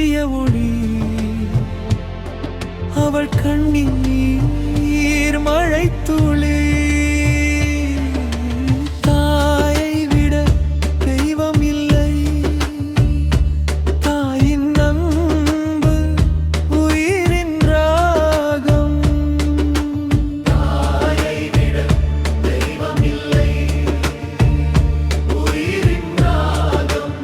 சூரிய ஒளி, அவள் கண்ணீர் மழை துளி. தாயை விட தெய்வம் இல்லை, தாயின் அன்பு உயிரின் ராகம். தாயை விட தெய்வம் இல்லை, உயிரின் ராகம்.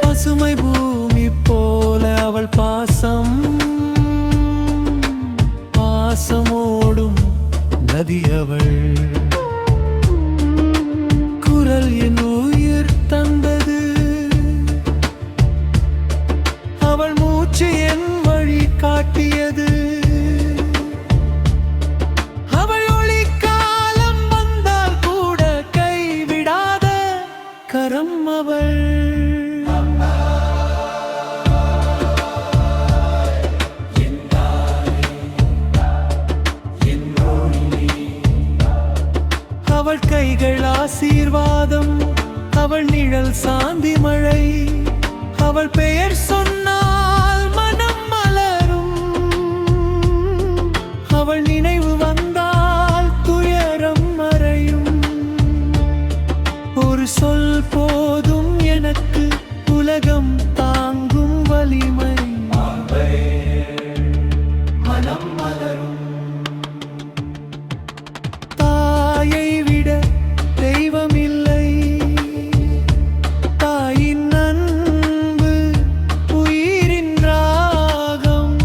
பசுமை பூமி போல அவள் பாசம், பாசமோடும் நதி அவள். குரல் என் உயிர் தந்தது, அவள் மூச்சு என் வழி காட்டியது. அவள் ஒளி காலம் வந்தால் கூட கைவிடாத கரம் அவள். அவள் கைகள் ஆசீர்வாதம், அவள் நிழல் சாந்தி மழை. அவள் பெயர் சொன்னால் மனம் மலரும், அவள் நினைவு வந்தால் துயரம் மறையும். ஒரு சொல் போதும் எனக்கு உலகம் தாங்கும் வலிமை. மனம் மலரும். தாயை விட தெய்வம் இல்லை, தாயின் அன்பு உயிரின் ராகம்.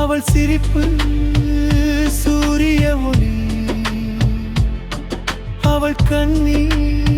அவள் சிரிப்பு சூரிய ஒளி, அவள் கண்ணீர்